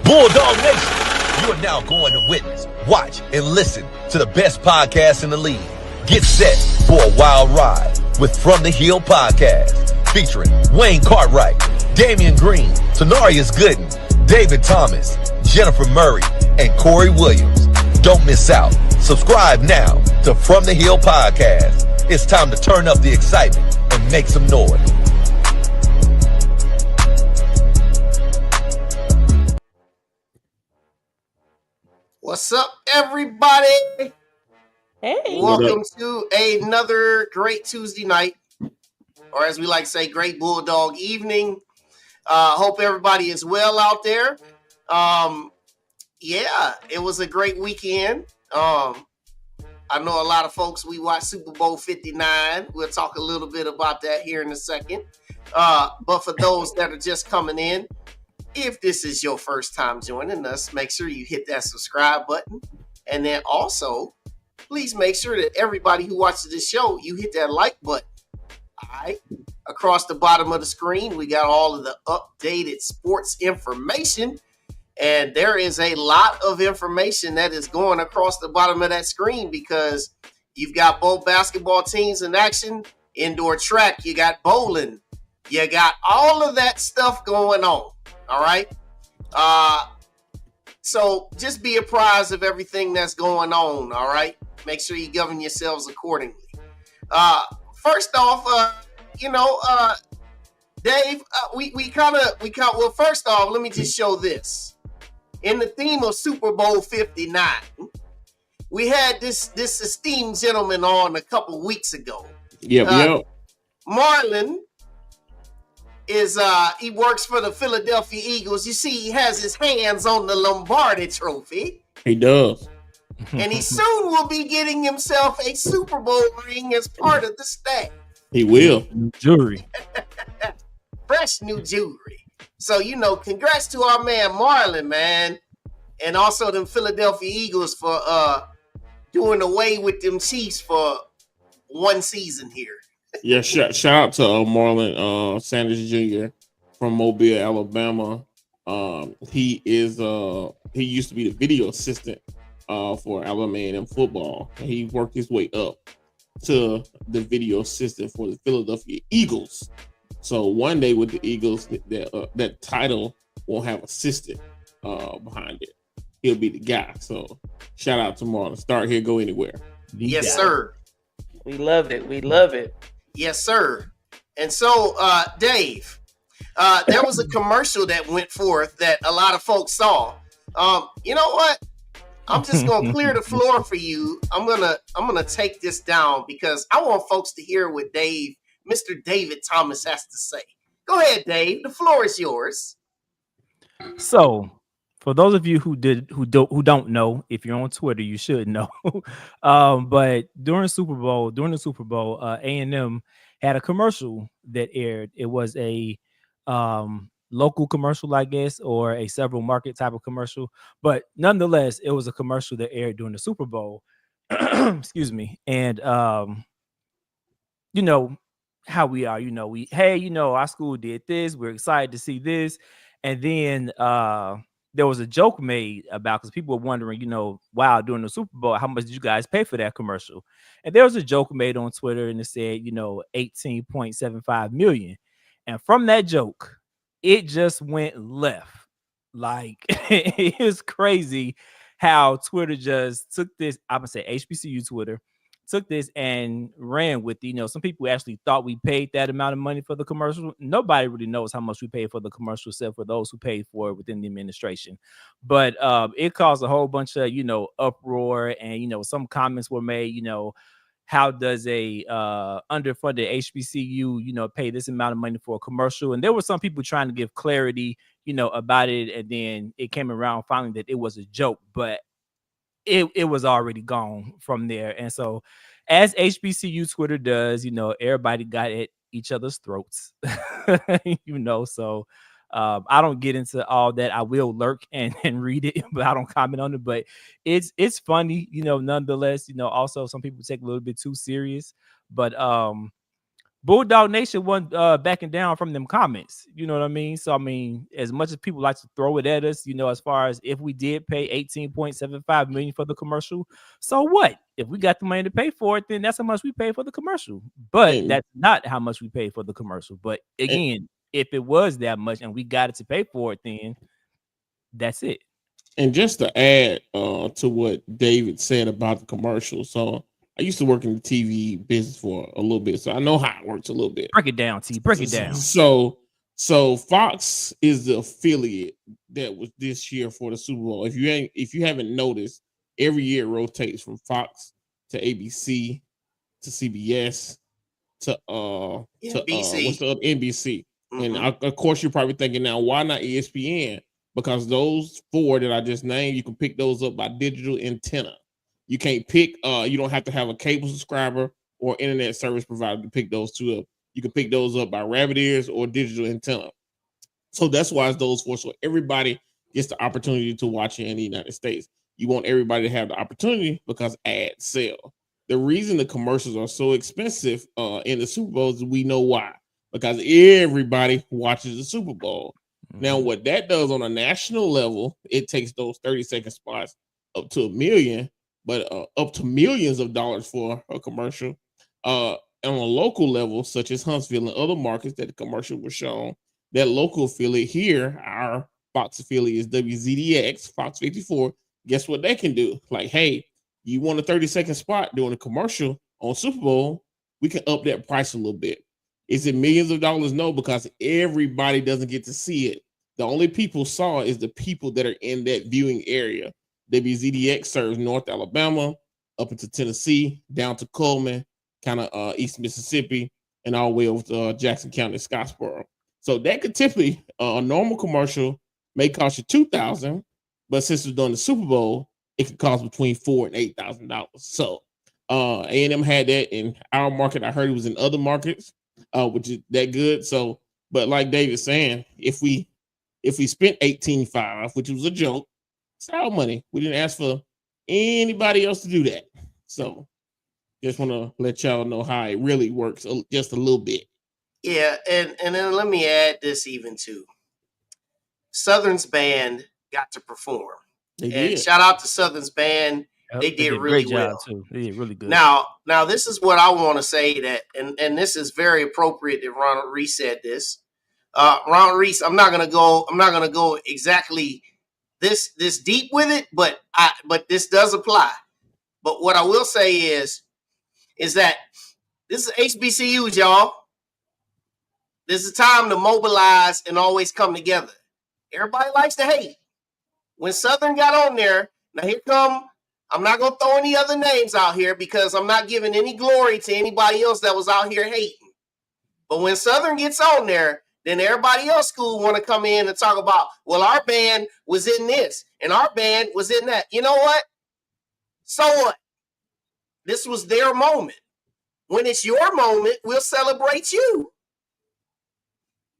Bulldog Nation, you are now going to witness, watch, and listen to the best podcast in the league. Get set for a wild ride with From the Hill Podcast, featuring Wayne Cartwright, Damian Green, Tanarius Gooden, David Thomas, Jennifer Murray, and Corey Williams. Don't miss out. Subscribe now to From the Hill Podcast. It's time to turn up the excitement and make some noise. What's up, everybody? Hey. Welcome to another great Tuesday night, or as we like to say, great Bulldog evening. Hope everybody is well out there. Yeah, it was a great weekend. I know a lot of folks, we watched Super Bowl 59. We'll talk a little bit about that here in a second. But for those that are just coming in, if this is your first time joining us, make sure you hit that subscribe button. And then also, please make sure that everybody who watches this show, you hit that like button. All right. Across the bottom of the screen, we got all of the updated sports information. And there is a lot of information that is going across the bottom of that screen because you've got both basketball teams in action, indoor track, you got bowling, you got all of that stuff going on. All right. So just be apprised of everything that's going on. All right. Make sure you govern yourselves accordingly. First off, Dave, well, first off, let me just show this. In the theme of Super Bowl 59, we had this esteemed gentleman on a couple weeks ago. Yep. Marlon is he works for the Philadelphia Eagles. You see, he has his hands on the Lombardi trophy. He does. And he soon will be getting himself a Super Bowl ring as part of the staff. He will. Jewelry. Fresh new jewelry. So, congrats to our man Marlon, man. And also them Philadelphia Eagles for doing away with them Chiefs for one season here. Yeah, shout out to Marlon Sanders Jr. from Mobile, Alabama. He used to be the video assistant for Alabama A&M football. And he worked his way up to the video assistant for the Philadelphia Eagles. So one day with the Eagles, that title won't have assistant behind it. He'll be the guy. So shout out to Marlon. Start here, go anywhere. Yes, sir. We love it. We love it. Yes, sir. And so, Dave, there was a commercial that went forth that a lot of folks saw. You know what? I'm just gonna clear the floor for you. I'm gonna take this down because I want folks to hear what Mr. David Thomas has to say. Go ahead, Dave. The floor is yours. So, for those of you who don't know, if you're on Twitter, you should know. But during the Super Bowl, A&M had a commercial that aired. It was a local commercial, I guess, or a several market type of commercial. But nonetheless, it was a commercial that aired during the Super Bowl. Excuse me. And how we are, our school did this. We're excited to see this. And then there was a joke made about, because people were wondering, wow, during the Super Bowl, how much did you guys pay for that commercial? And there was a joke made on Twitter and it said, $18.75 million. And from that joke, it just went left. Like, it was crazy how Twitter just took this. I'm going to say HBCU Twitter took this and ran with it. Some people actually thought we paid that amount of money for the commercial. Nobody really knows how much we paid for the commercial, except for those who paid for it within the administration. But it caused a whole bunch of, uproar, and, some comments were made, how does a underfunded HBCU, pay this amount of money for a commercial? And there were some people trying to give clarity, about it. And then it came around finally that it was a joke, but it was already gone from there. And so as HBCU Twitter does, everybody got at each other's throats, so I don't get into all that. I will lurk and read it, but I don't comment on it. But it's funny, nonetheless. Also, some people take it a little bit too serious. But Bulldog Nation wasn't backing down from them comments. You know what I mean? So I mean, as much as people like to throw it at us, you know, as far as if we did pay 18.75 million for the commercial, so what? If we got the money to pay for it, then that's how much we pay for the commercial. But And, that's not how much we pay for the commercial. But and again, if it was that much and we got it to pay for it, then that's it. and just to add to what David said about the commercial, so I used to work in the TV business for a little bit, so I know how it works a little bit. Break it down, T. Break it down. So Fox is the affiliate that was this year for the Super Bowl. If you haven't noticed, every year it rotates from Fox to ABC to CBS to NBC. what's the other NBC. Mhm. And of course you're probably thinking now, why not ESPN? Because those four that I just named, you can pick those up by digital antenna. You can't pick, you don't have to have a cable subscriber or internet service provider to pick those two up. You can pick those up by rabbit ears or digital antenna. So that's why it's those four. So everybody gets the opportunity to watch it in the United States. You want everybody to have the opportunity because ads sell. The reason the commercials are so expensive in the Super Bowl is we know why. Because everybody watches the Super Bowl. Now, what that does on a national level, it takes those 30-second spots up to $1 million, but up to millions of dollars for a commercial. On a local level, such as Huntsville and other markets that the commercial was shown, that local affiliate here, our Fox affiliate is WZDX, Fox 54. Guess what they can do? Like, hey, you want a 30-second spot during a commercial on Super Bowl? We can up that price a little bit. Is it millions of dollars? No, because everybody doesn't get to see it. The only people saw is the people that are in that viewing area. WZDX serves North Alabama, up into Tennessee, down to Coleman, kind of East Mississippi, and all the way over to Jackson County, Scottsboro. So that could typically, a normal commercial may cost you $2,000, but since it's during the Super Bowl, it could cost between $4,000 and $8,000. So A&M had that in our market. I heard it was in other markets, which is that good. So, but like David's saying, if we spent $18.5, which was a joke, it's our money. We didn't ask for anybody else to do that. So just want to let y'all know how it really works just a little bit. Yeah, and then let me add this even too. Southern's band got to perform. They And did. shout out to Southern's band. They did a really great job well. too. They did really good. Now this is what I want to say that, and this is very appropriate that Ronald Reese said this. Ronald Reese, I'm not gonna go exactly this deep with it, but this does apply. But what I will say is that this is HBCUs, y'all. This is time to mobilize and always come together. Everybody likes to hate. When Southern got on there, now here come, I'm not going to throw any other names out here because I'm not giving any glory to anybody else that was out here hating. But when Southern gets on there, then everybody else school want to come in and talk about, well, our band was in this and our band was in that. You know what? So what? This was their moment. When it's your moment, we'll celebrate you.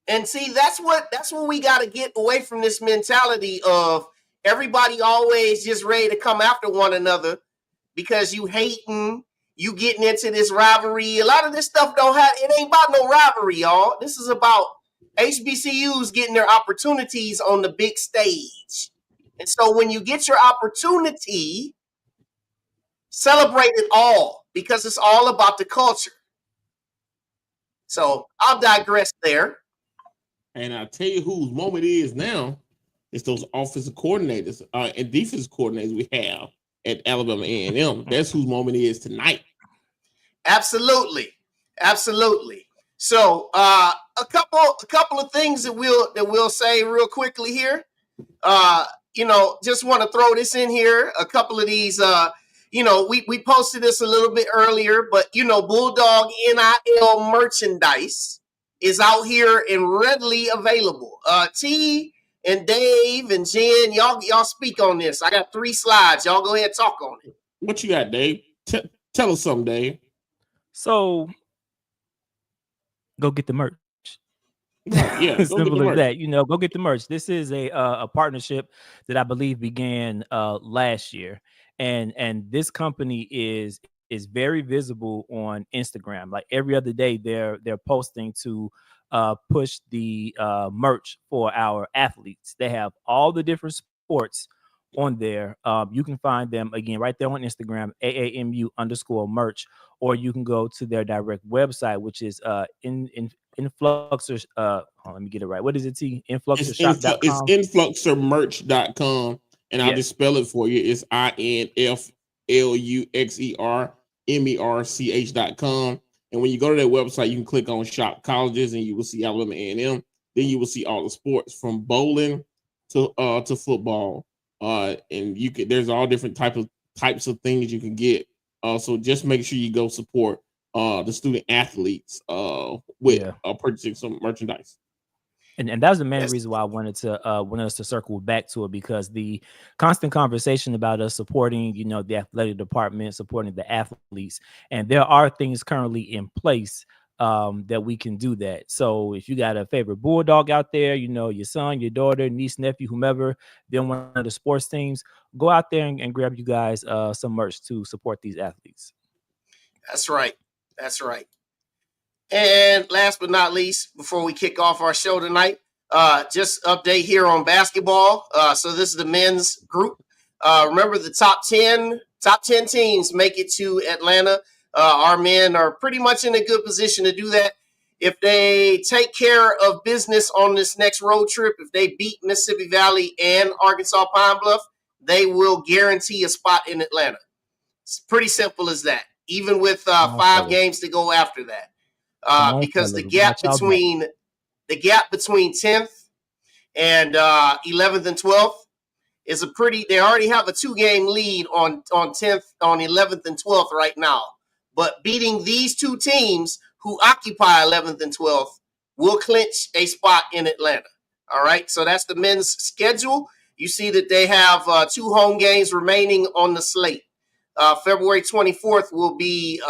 And see, that's what we got to get away from, this mentality of everybody always just ready to come after one another because you hating, you getting into this rivalry. A lot of this stuff it ain't about no rivalry, y'all. This is about HBCUs getting their opportunities on the big stage. And so when you get your opportunity, celebrate it all because it's all about the culture. So I'll digress there. And I'll tell you whose moment it is now. It's those offensive coordinators and defensive coordinators we have at Alabama A&M. That's whose moment it is tonight. Absolutely. So a couple of things that we'll say real quickly here. Just want to throw this in here. A couple of these, we posted this a little bit earlier, but Bulldog NIL merchandise is out here and readily available. T and Dave and Jen, y'all speak on this. I got 3 slides. Y'all go ahead and talk on it. What you got, Dave? Tell us something, Dave. So go get the merch. Yeah, simple as that. Go get the merch. This is a partnership that I believe began last year, and this company is is very visible on Instagram. Like every other day, they're posting to push the merch for our athletes. They have all the different sports on there. You can find them again right there on Instagram, AAMU_merch, or you can go to their direct website, which is Influxer. Let me get it right. What is it? Influxershop.com. It's influxermerch.com, and I'll just spell it for you. It's INFLUXERMERCH.com. And when you go to their website, you can click on Shop Colleges, and you will see Alabama A&M. Then you will see all the sports from bowling to football. And you can, there's all different types of things you can get. So just make sure you go support the student athletes with purchasing some merchandise. And that was the main reason why I wanted us to circle back to it, because the constant conversation about us supporting, the athletic department, supporting the athletes, and there are things currently in place that we can do that. So if you got a favorite Bulldog out there, your son, your daughter, niece, nephew, whomever, then one of the sports teams, go out there and grab you guys some merch to support these athletes. That's right. And last but not least, before we kick off our show tonight, just update here on basketball. So this is the men's group. Remember, the top 10 teams make it to Atlanta. Our men are pretty much in a good position to do that. If they take care of business on this next road trip, if they beat Mississippi Valley and Arkansas Pine Bluff, they will guarantee a spot in Atlanta. It's pretty simple as that, even with 5 games to go after that. Because the gap between 10th and 11th and 12th is they already have a 2-game lead on 10th, on 11th and 12th right now. But beating these 2 teams who occupy 11th and 12th will clinch a spot in Atlanta. All right, so that's the men's schedule. You see that they have 2 home games remaining on the slate. February 24th will be,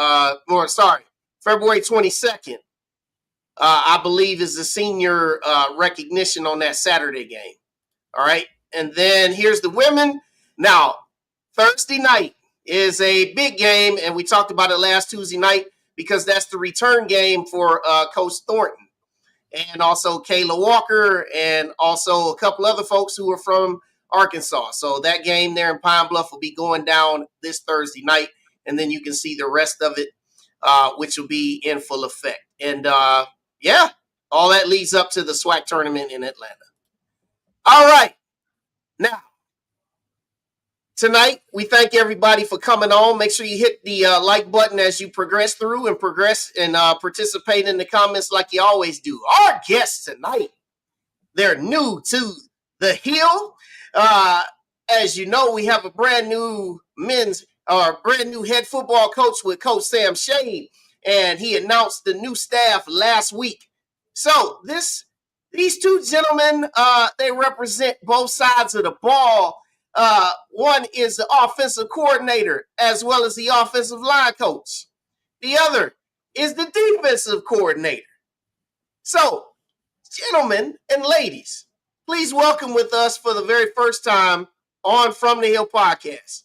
February 22nd, I believe, is the senior recognition on that Saturday game. All right. And then here's the women. Now, Thursday night is a big game, and we talked about it last Tuesday night because that's the return game for Coach Thornton and also Kayla Walker and also a couple other folks who are from Arkansas. So that game there in Pine Bluff will be going down this Thursday night, and then you can see the rest of it, which will be in full effect. And all that leads up to the SWAC tournament in Atlanta. All right. Now, tonight, we thank everybody for coming on. Make sure you hit the like button as you progress through and participate in the comments like you always do. Our guests tonight, they're new to the Hill. As you know, we have a brand new head football coach with Coach Sam Shade, and he announced the new staff last week. So these 2 gentlemen, they represent both sides of the ball. One is the offensive coordinator as well as the offensive line coach. The other is the defensive coordinator. So, gentlemen and ladies, please welcome with us for the very first time on From the Hill podcast,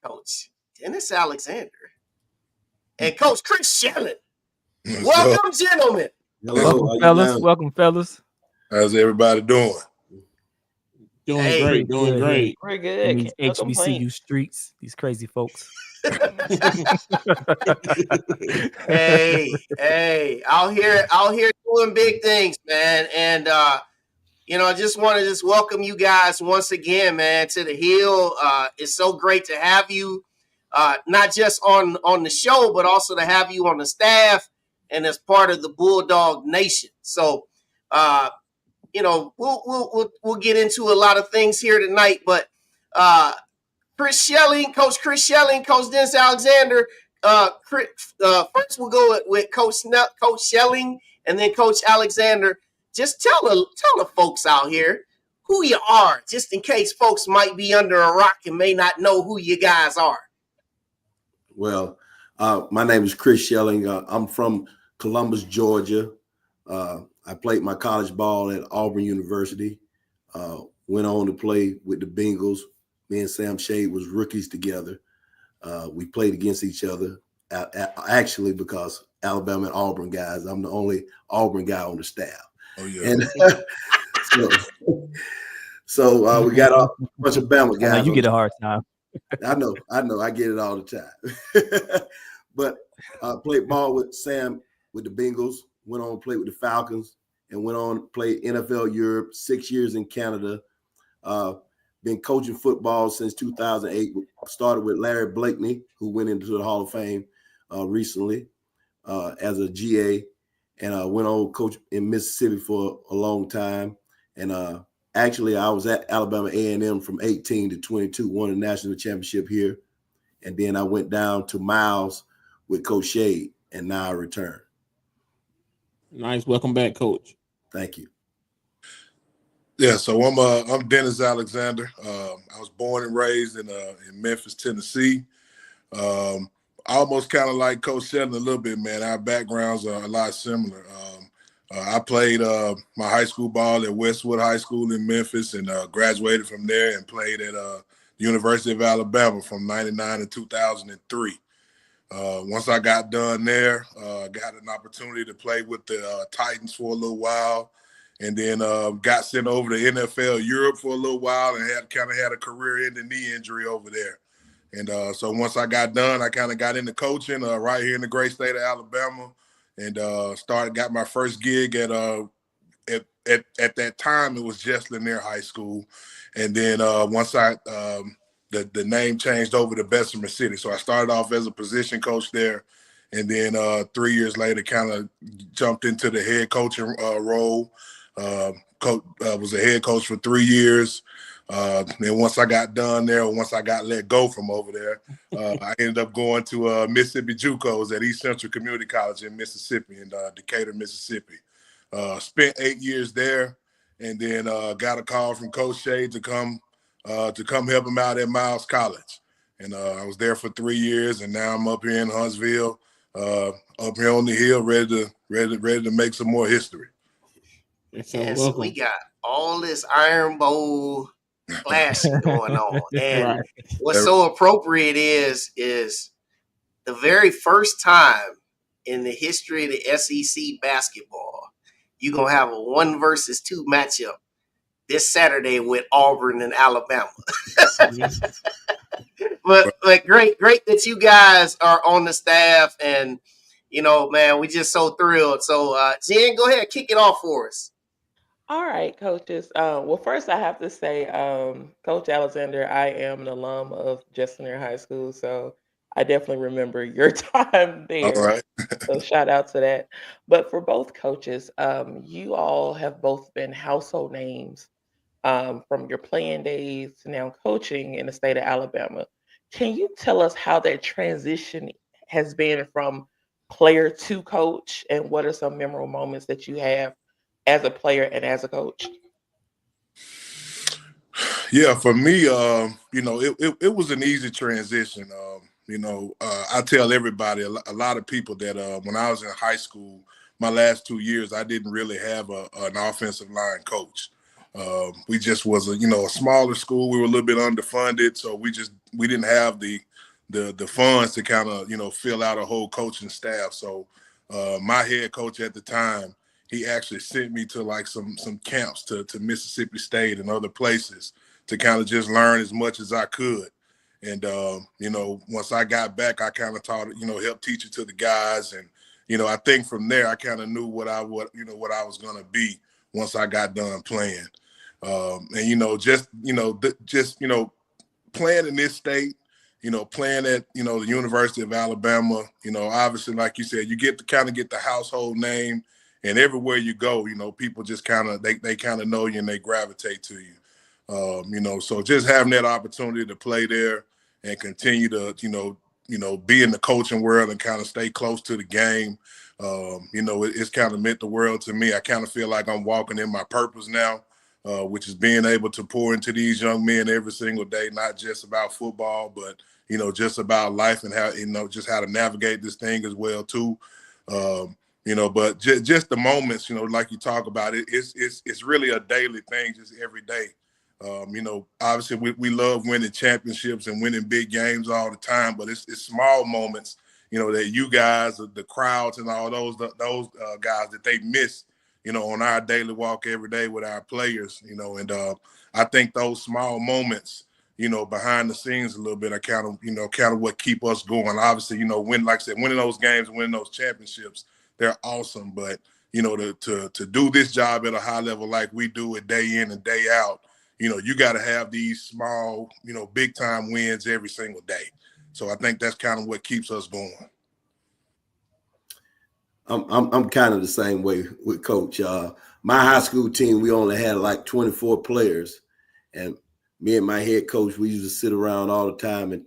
Coach Dennis Alexander and Coach Chris Snelling. Welcome, gentlemen. Hello, Welcome, fellas. How's everybody doing? Doing great. Pretty good. These HBCU streets, these crazy folks. Hey, out here doing big things, man. And I just want to welcome you guys once again, man, to the Hill. It's so great to have you, not just on the show, but also to have you on the staff and as part of the Bulldog Nation. So, we'll get into a lot of things here tonight, but Coach Chris Snelling, Coach Dennis Alexander. First we'll go with Coach Snelling and then Coach Alexander. Just tell the folks out here who you are, just in case folks might be under a rock and may not know who you guys are. Well, my name is Chris Snelling. I'm from Columbus, Georgia. I played my college ball at Auburn University. Went on to play with the Bengals. Me and Sam Shade was rookies together. We played against each other, actually, because Alabama and Auburn guys. I'm the only Auburn guy on the staff. Oh yeah. And so we got a bunch of Bama guys. You get a hard time. I know. I get it all the time. But played ball with Sam with the Bengals, went on to play with the Falcons, and went on to play NFL Europe, 6 years in Canada. Been coaching football since 2008. Started with Larry Blakeney, who went into the Hall of Fame recently as a GA, and went on to coach in Mississippi for a long time. And actually, I was at Alabama A&M from 18 to 22, won a national championship here. And then I went down to Miles with Coach Shade, and now I return. Nice. Welcome back, Coach. Thank you. Yeah, so I'm Dennis Alexander. I was born and raised in Memphis, Tennessee. Almost kind of like Coach Snelling a little bit, man. Our backgrounds are a lot similar. I played my high school ball at Westwood High School in Memphis, and graduated from there and played at the University of Alabama from 99 to 2003. Once I got done there, got an opportunity to play with the Titans for a little while, and then got sent over to NFL Europe for a little while, and had a career-ending knee injury over there. And so once I got done, I kind of got into coaching right here in the great state of Alabama, and got my first gig at that time it was just Lanier High School, and then once the name changed over to Bessemer City, so I started off as a position coach there, and then 3 years later, kind of jumped into the head coaching role. Was a head coach for 3 years. And once I got done there, or once I got let go from over there, I ended up going to Mississippi JUCOs at East Central Community College in Mississippi, in Decatur, Mississippi. Spent 8 years there, and then got a call from Coach Shade to come help him out at Miles College. And I was there for 3 years, and now I'm up here in Huntsville, up here on the hill, ready to make some more history. And so we got all this Iron Bowl clashing going on. And what's so appropriate is the very first time in the history of the SEC basketball, you're going to have a 1 versus 2 matchup this Saturday with Auburn and Alabama. but great that you guys are on the staff, and man, we just so thrilled. So Jen, go ahead, kick it off for us. All right, coaches. Well, first I have to say, Coach Alexander, I am an alum of Lanier High School, so I definitely remember your time there. All right. So shout out to that. But for both coaches, you all have both been household names from your playing days to now coaching in the state of Alabama. Can you tell us how that transition has been from player to coach, and what are some memorable moments that you have as a player and as a coach? Yeah, for me, it was an easy transition. I tell everybody, a lot of people that when I was in high school, my last 2 years, I didn't really have an offensive line coach. We just was a smaller school. We were a little bit underfunded, so we didn't have the funds to kind of fill out a whole coaching staff. So my head coach at the time, he actually sent me to like some camps to Mississippi State and other places to kind of just learn as much as I could. And, once I got back, I kind of taught, helped teach it to the guys. And, I think from there, I kind of knew what I was going to be once I got done playing. And, just playing in this state, playing at, the University of Alabama, obviously, like you said, you get the household name. And everywhere you go, people just kind of they kind of know you and they gravitate to you. So just having that opportunity to play there and continue to be in the coaching world and kind of stay close to the game, it's kind of meant the world to me. I kind of feel like I'm walking in my purpose now, which is being able to pour into these young men every single day, not just about football, but just about life and how just how to navigate this thing as well too. But just the moments, like you talk about it, it's really a daily thing, just every day. Obviously we love winning championships and winning big games all the time, but it's small moments, that you guys, the crowds and all those guys that they miss, on our daily walk every day with our players, and I think those small moments, behind the scenes a little bit are kind of what keep us going. Obviously, like I said, winning those games, winning those championships, they're awesome. But, to do this job at a high level like we do it day in and day out, you got to have these small, big time wins every single day. So I think that's kind of what keeps us going. I'm kind of the same way with Coach. My high school team, we only had like 24 players, and me and my head coach, we used to sit around all the time, and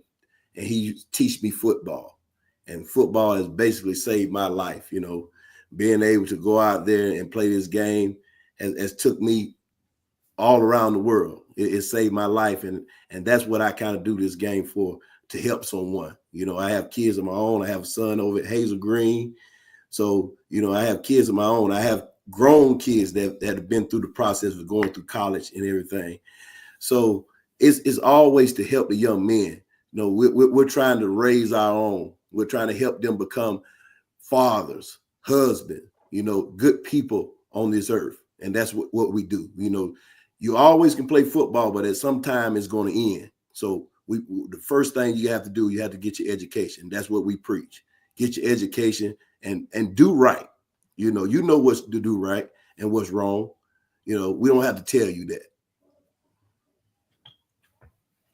he used to teach me football. And football has basically saved my life. Being able to go out there and play this game has took me all around the world. It saved my life, and that's what I kind of do this game for, to help someone. I have kids of my own. I have a son over at Hazel Green. So, I have kids of my own. I have grown kids that have been through the process of going through college and everything. So it's always to help the young men. We're trying to raise our own. We're trying to help them become fathers, husbands, good people on this earth. And that's what we do. You always can play football, but at some time it's going to end. So the first thing you have to do, you have to get your education. That's what we preach. Get your education and do right. You know what's to do right and what's wrong. We don't have to tell you that.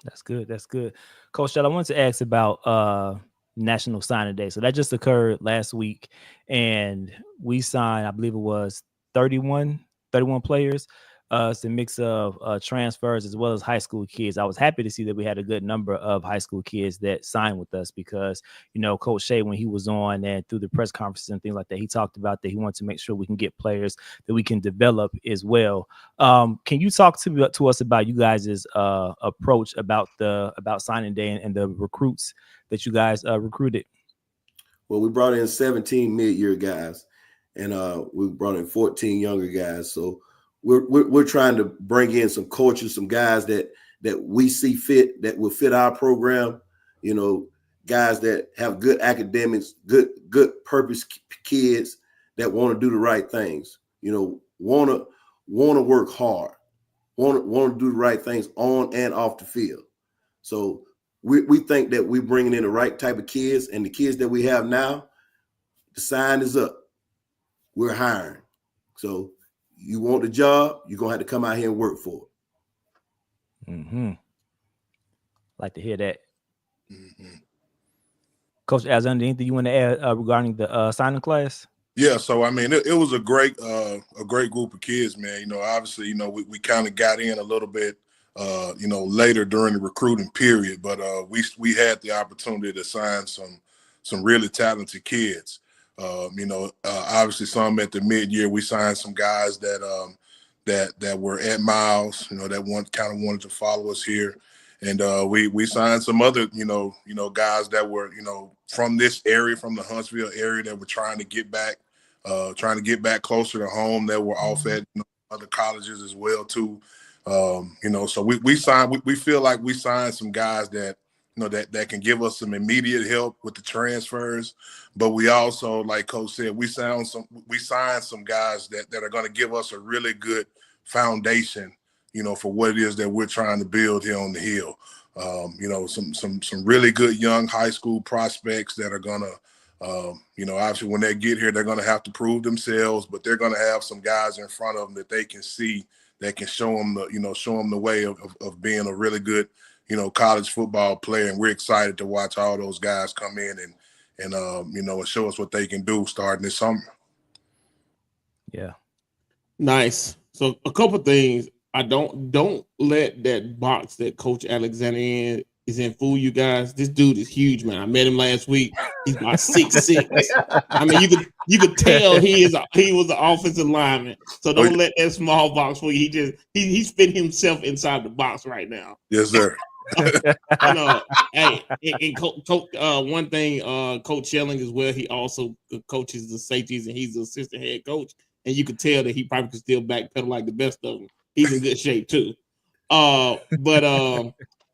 That's good. That's good. Coach Shell, I wanted to ask about National Signing Day. So that just occurred last week, and we signed, I believe it was 31 players. It's a mix of transfers as well as high school kids. I was happy to see that we had a good number of high school kids that signed with us because, Coach Shea, when he was on and through the press conferences and things like that, he talked about that he wanted to make sure we can get players that we can develop as well. Can you talk to us about you guys' approach about signing day and the recruits that you guys recruited? Well, we brought in 17 mid-year guys, and we brought in 14 younger guys. So we're trying to bring in some coaches, some guys that we see fit, that will fit our program. Guys that have good academics, good purpose kids that want to do the right things. Want to work hard, want to do the right things on and off the field. So we think that we're bringing in the right type of kids, and the kids that we have now, the sign is up. We're hiring. So you want the job, you're going to have to come out here and work for it. Mm-hmm. Like to hear that. Mm-hmm. Coach Alexander, anything you want to add regarding the signing class? Yeah, so I mean, it was a great group of kids, man. Obviously, we kind of got in a little bit, later during the recruiting period, but we had the opportunity to sign some really talented kids. Obviously some at the mid-year, we signed some guys that were at Miles, that wanted to follow us here. And we signed some other, guys that were, from this area, from the Huntsville area, that were trying to get back closer to home, that were off at other colleges as well too. So we signed, we feel like we signed some guys that, that can give us some immediate help with the transfers. But we also, like Coach said, we signed some guys that are going to give us a really good foundation, for what it is that we're trying to build here on the Hill. Some really good young high school prospects that are going to, obviously when they get here, they're going to have to prove themselves, but they're going to have some guys in front of them that they can see, that can show them the way of being a really good, college football player. And we're excited to watch all those guys come in and show us what they can do starting this summer. Yeah. Nice. So a couple things. I don't let that box that Coach Alexander is in fool you guys. This dude is huge, man. I met him last week. He's about 6'6". I mean, you could tell he was an offensive lineman. So don't let that small box fool you. He's fit himself inside the box right now. Yes, sir. Hey, and Coach, one thing, Coach Snelling as well. He also coaches the safeties, and he's the assistant head coach. And you could tell that he probably could still backpedal like the best of them. He's in good shape too. But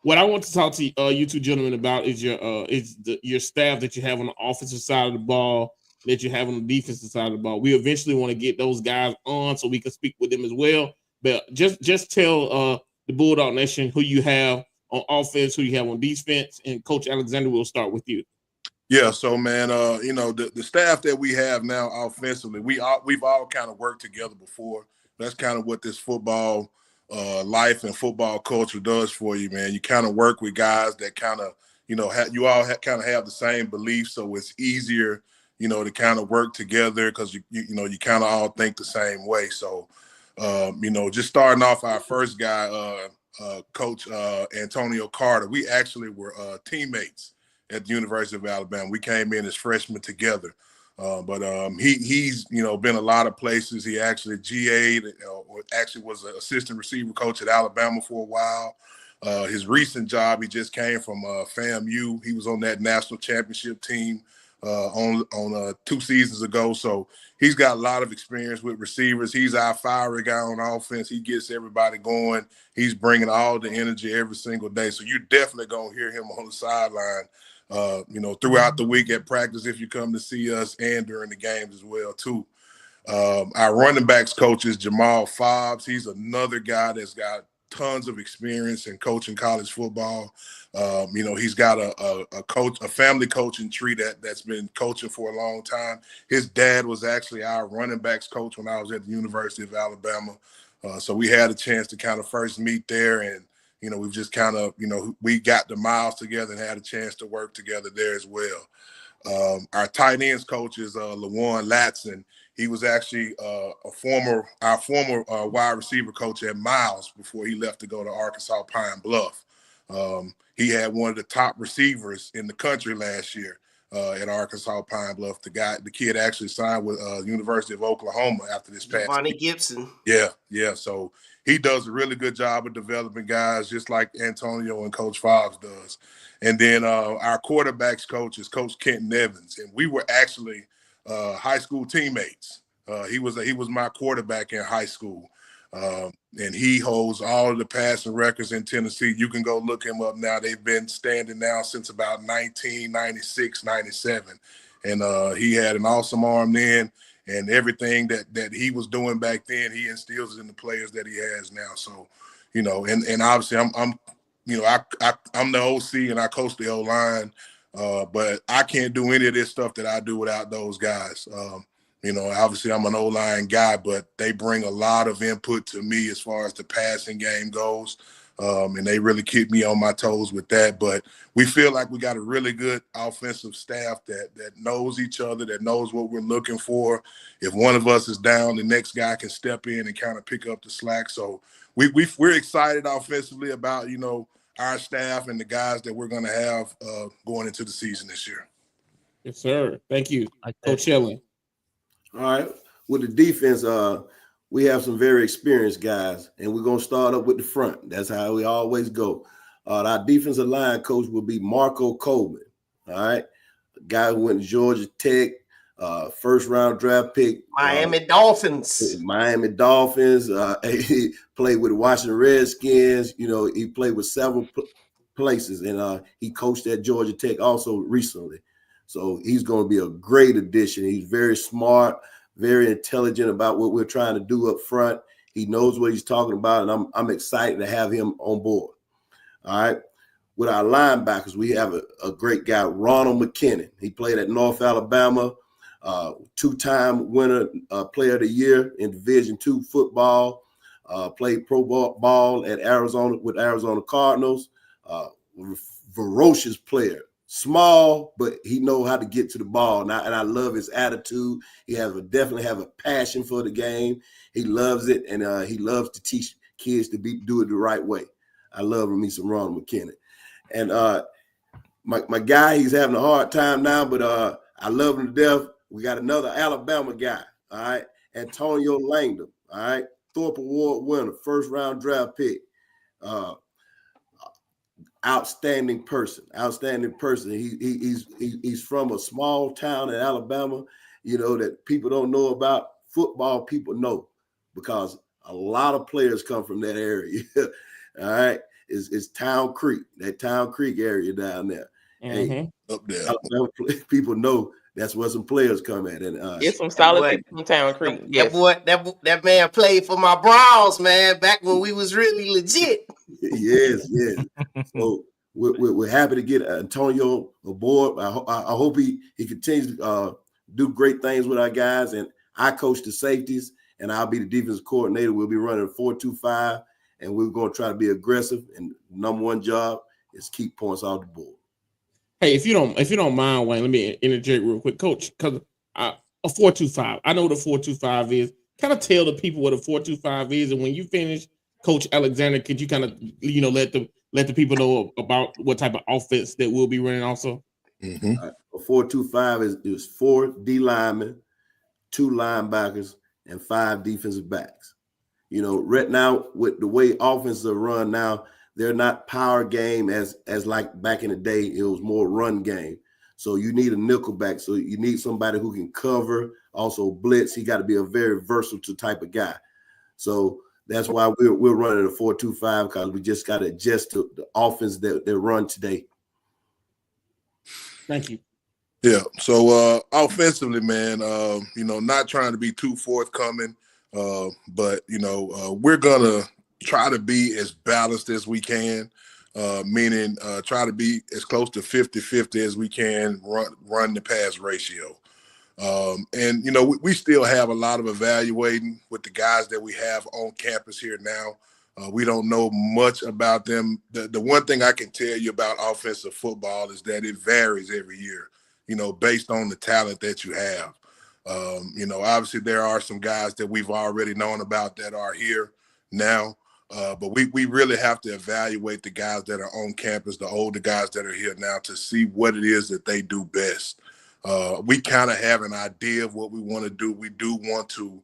what I want to talk to you two gentlemen about is your staff that you have on the offensive side of the ball, that you have on the defensive side of the ball. We eventually want to get those guys on so we can speak with them as well. But just tell the Bulldog Nation who you have on offense, who you have on defense, and Coach Alexander, we'll start with you. Yeah, so man, the staff that we have now offensively, we've all kind of worked together before. That's kind of what this football life and football culture does for you, man. You kind of work with guys that kind of, you all kind of have the same beliefs, so it's easier, to kind of work together because you kind of all think the same way. So, just starting off our first guy, Coach Antonio Carter, we actually were teammates at the University of Alabama. We came in as freshmen together. But he's been a lot of places. He actually GA'd, or actually was an assistant receiver coach at Alabama for a while. His recent job, he just came from FAMU. He was on that national championship team on 2 seasons ago. So he's got a lot of experience with receivers. He's our fiery guy on offense. He gets everybody going. He's bringing all the energy every single day. So you're definitely going to hear him on the sideline throughout the week at practice if you come to see us, and during the games as well too. Our running backs coach is Jamal Fobbs. He's another guy that's got tons of experience in coaching college football. He's got a family coaching tree that's been coaching for a long time. His dad was actually our running backs coach when I was at the University of Alabama. So we had a chance to kind of first meet there, and we've just kind of, we got the miles together and had a chance to work together there as well. Our tight ends coach is LaJuan Latson. He was actually our former wide receiver coach at Miles before he left to go to Arkansas Pine Bluff. He had one of the top receivers in the country last year at Arkansas Pine Bluff. The kid actually signed with University of Oklahoma after this past Bonnie year. Gibson. Yeah. So he does a really good job of developing guys, just like Antonio and Coach Fobbs does. And then our quarterbacks coach is Coach Kenton Evans, and we were actually high school teammates. He was my quarterback in high school, and he holds all of the passing records in Tennessee. You can go look him up now. They've been standing now since about 1996, 97, and he had an awesome arm then. And everything that he was doing back then, he instills in the players that he has now. So, and obviously I'm the OC and I coach the O-line, but I can't do any of this stuff that I do without those guys. Obviously I'm an O-line guy, but they bring a lot of input to me as far as the passing game goes. And they really keep me on my toes with that. But we feel like we got a really good offensive staff that knows each other, that knows what we're looking for. If one of us is down, the next guy can step in and kind of pick up the slack. So we're excited offensively about, our staff and the guys that we're going to have going into the season this year. Yes, sir. Thank you, Coach Snelling. All right. With the defense, we have some very experienced guys, and we're going to start up with the front. That's how we always go. Our defensive line coach will be Marco Coleman, all right? A guy who went to Georgia Tech, first-round draft pick. Miami Dolphins. Miami Dolphins. He played with the Washington Redskins. He played with several places, and he coached at Georgia Tech also recently. So he's going to be a great addition. He's very smart, very intelligent about what we're trying to do up front. He knows what he's talking about, and I'm excited to have him on board. All right. With our linebackers, we have a great guy, Ronald McKinnon. He played at North Alabama, two-time winner, player of the year in Division II football, played pro ball at Arizona with Arizona Cardinals, ferocious player. Small, but he knows how to get to the ball. And I love his attitude. He definitely have a passion for the game. He loves it, and he loves to teach kids to do it the right way. I love me some Ronald McKinnon. And my guy, he's having a hard time now, but I love him to death. We got another Alabama guy, all right, Antonio Langdon, all right, Thorpe Award winner, first-round draft pick. Outstanding person. He's from a small town in Alabama, that people don't know about. Football people know, because a lot of players come from that area. All right, it's Town Creek, that Town Creek area down there. Hey, up there. Alabama people know that's where some players come at. And Get some solid people from Town Creek. Yes. That man played for my Browns, man, back when we was really legit. Yes. So we're happy to get Antonio aboard. I hope he continues to do great things with our guys. And I coach the safeties, and I'll be the defensive coordinator. We'll be running 4-2-5, and we're going to try to be aggressive. And number one job is keep points off the board. Hey, if you don't mind, Wayne, let me interject real quick, Coach, because a 4-2-5. I know what a 4-2-5 is. Kind of tell the people what a 4-2-5 is, and when you finish, Coach Alexander, could you kind of let the people know about what type of offense that we'll be running also? Mm-hmm. A 4-2-5 is 4 D linemen, 2 linebackers, and 5 defensive backs. Right now with the way offenses are run now, they're not power game as like back in the day. It was more run game. So you need a nickel back. So you need somebody who can cover, also blitz. He got to be a very versatile type of guy. So that's why we're running a 4-2-5, because we just got to adjust to the offense that they run today. Thank you. Yeah. So offensively, man, not trying to be too forthcoming, but we're gonna try to be as balanced as we can, meaning try to be as close to 50-50 as we can, run the pass ratio. And we still have a lot of evaluating with the guys that we have on campus here now. We don't know much about them. The one thing I can tell you about offensive football is that it varies every year, based on the talent that you have. Obviously there are some guys that we've already known about that are here now. But we really have to evaluate the guys that are on campus, the older guys that are here now, to see what it is that they do best. We kind of have an idea of what we want to do. We do want to,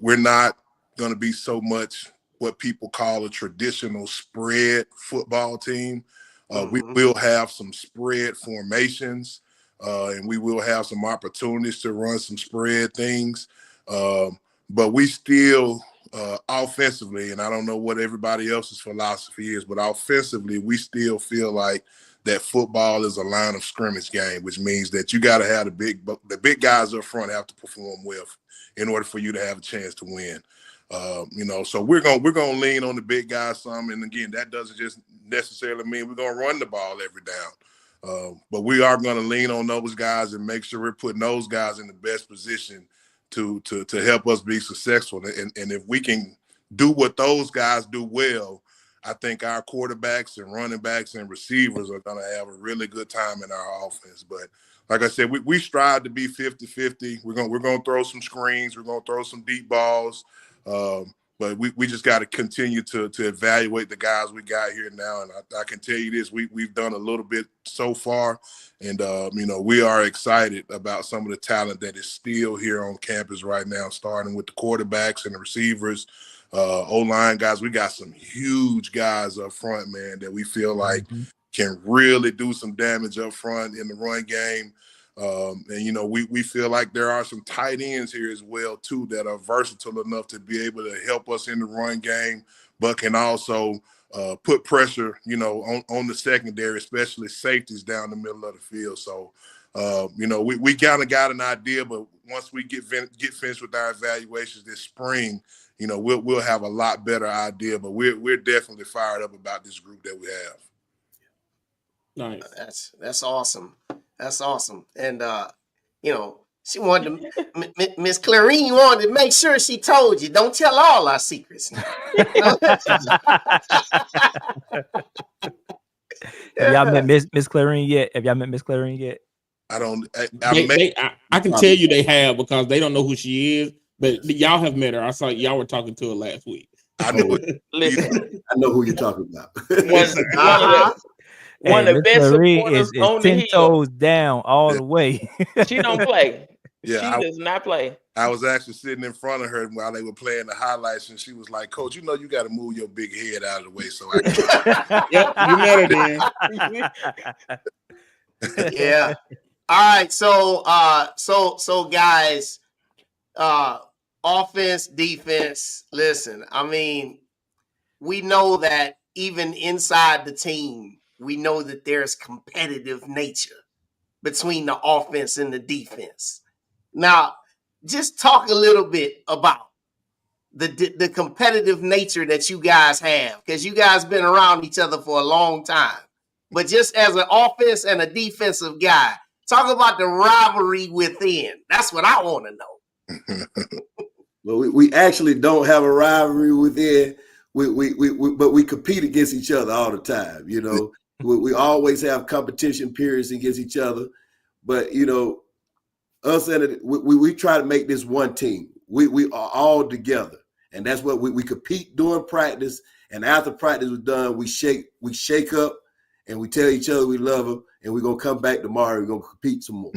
we're not going to be so much what people call a traditional spread football team. We will have some spread formations, and we will have some opportunities to run some spread things. But we still, offensively, and I don't know what everybody else's philosophy is, but offensively, we still feel like that football is a line of scrimmage game, which means that you got to have the big guys up front have to perform well in order for you to have a chance to win. So we're gonna lean on the big guys some, and again, that doesn't just necessarily mean we're gonna run the ball every down, but we are gonna lean on those guys and make sure we're putting those guys in the best position to help us be successful. And if we can do what those guys do well, I think our quarterbacks and running backs and receivers are going to have a really good time in our offense. But like I said, we strive to be 50-50. We're going to throw some screens. We're going to throw some deep balls. But we just got to continue to evaluate the guys we got here now. And I can tell you this, we've done a little bit so far. And, we are excited about some of the talent that is still here on campus right now, starting with the quarterbacks and the receivers, O-line guys. We got some huge guys up front, man, that we feel like can really do some damage up front in the run game. We feel like there are some tight ends here as well, too, that are versatile enough to be able to help us in the run game, but can also put pressure, on the secondary, especially safeties down the middle of the field. So, we kind of got an idea, but once we get finished with our evaluations this spring, we'll have a lot better idea. But we're definitely fired up about this group that we have. Nice. That's awesome. That's awesome. And she wanted to, Miss Clarine wanted to make sure she told you. Don't tell all our secrets now. Have y'all met Miss Clarine yet? I don't. I can tell you they have, because they don't know who she is, but y'all have met her. I saw y'all were talking to her last week. I know. Listen, I know who you're talking about. One of the best supporters is on the 10 hill. toes down all the way. She don't play. Yeah, she does not play. I was actually sitting in front of her while they were playing the highlights, and she was like, "Coach, you got to move your big head out of the way so I can." Yep, you met her then. Yeah. All right. So guys, offense, defense. Listen, I mean, we know that even inside the team, we know that there's competitive nature between the offense and the defense. Now, just talk a little bit about the competitive nature that you guys have, because you guys been around each other for a long time. But just as an offense and a defensive guy, talk about the rivalry within. That's what I want to know. Well, we actually don't have a rivalry within. But we compete against each other all the time. You know, we always have competition periods against each other. But you know, us and we try to make this one team. We are all together, and that's what we compete during practice. And after practice was done, we shake up, and we tell each other we love them, and we're gonna come back tomorrow. We're gonna compete some more.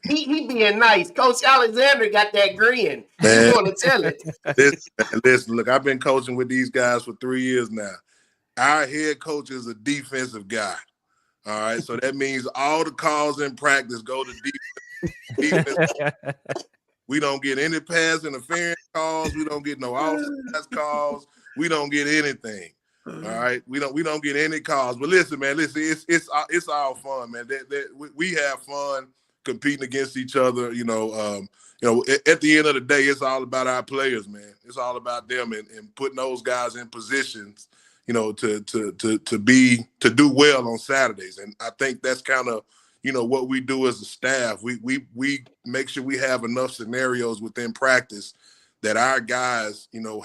He being nice. Coach Alexander got that grin. Man. You want to tell it. Listen, look, I've been coaching with these guys for 3 years now. Our head coach is a defensive guy. All right. So that means all the calls in practice go to defense. We don't get any pass interference calls. We don't get no offside calls. We don't get anything. All right. We don't get any calls. But listen, man, it's all fun, man. We have fun competing against each other. You know, at the end of the day, it's all about our players, man. It's all about them and putting those guys in positions, you know, to do well on Saturdays. And I think that's kind of, you know, what we do as a staff. We make sure we have enough scenarios within practice that our guys, you know,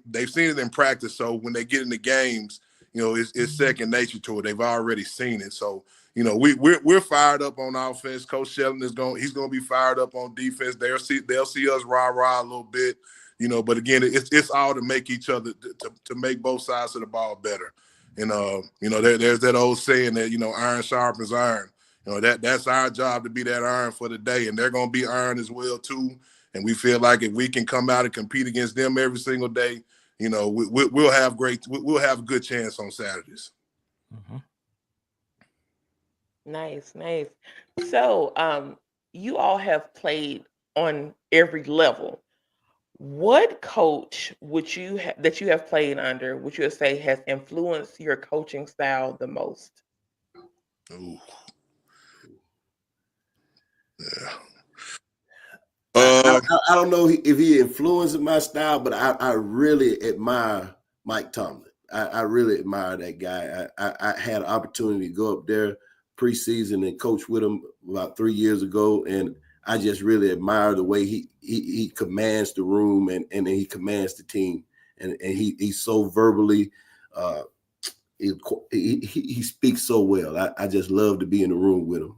they've seen it in practice. So when they get in the games, you know, it's second nature to it. They've already seen it. So, you know, we're fired up on offense. Coach Snelling he's going to be fired up on defense. They'll see us rah-rah a little bit, you know, but again, it's all to make each other, to make both sides of the ball better. And, you know, there's that old saying that, you know, iron sharpens iron. You know, that's our job, to be that iron for the day. And they're going to be iron as well, too. And we feel like if we can come out and compete against them every single day, you know, we'll have a good chance on Saturdays. Mm-hmm. Nice. So, you all have played on every level. What coach would you that you have played under would you say has influenced your coaching style the most? Ooh. Yeah. I don't know if he influenced my style, but I really admire Mike Tomlin. I really admire that guy. I had an opportunity to go up there preseason and coach with him about 3 years ago, and I just really admire the way he commands the room and he commands the team, and he's so verbally he speaks so well. I just love to be in the room with him.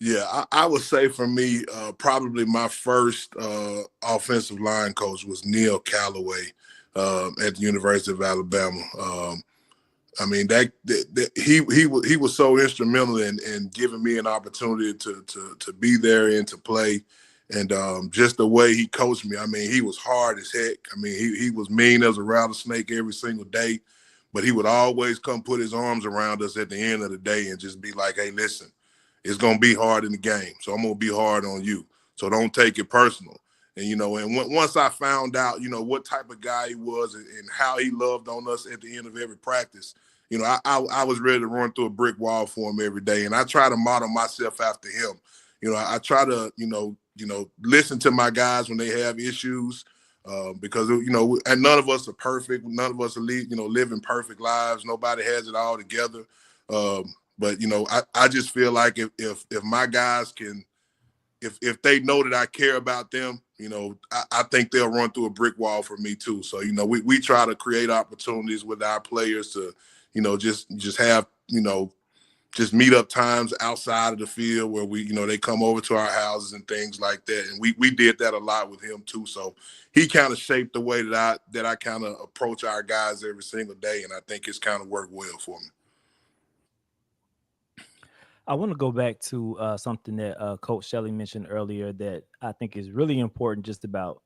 Yeah, I would say for me, probably my first offensive line coach was Neil Callaway at the University of Alabama. I mean, he was so instrumental in giving me an opportunity to be there and to play, and just the way he coached me. I mean, he was hard as heck. I mean, he was mean as a rattlesnake every single day, but he would always come put his arms around us at the end of the day and just be like, "Hey, listen, it's going to be hard in the game, so I'm going to be hard on you. So don't take it personal." And, you know, and once I found out, you know, what type of guy he was and how he loved on us at the end of every practice, you know, I was ready to run through a brick wall for him every day. And I try to model myself after him. You know, I try to, you know, listen to my guys when they have issues because, you know, and none of us are perfect. None of us are, living perfect lives. Nobody has it all together. But, you know, I just feel like if my guys can, if they know that I care about them, you know, I think they'll run through a brick wall for me too. So, you know, we try to create opportunities with our players to, you know, just have, you know, just meet up times outside of the field where we, you know, they come over to our houses and things like that. And we did that a lot with him too. So he kind of shaped the way that I kind of approach our guys every single day. And I think it's kind of worked well for me. I want to go back to something that Coach Shelley mentioned earlier that I think is really important just about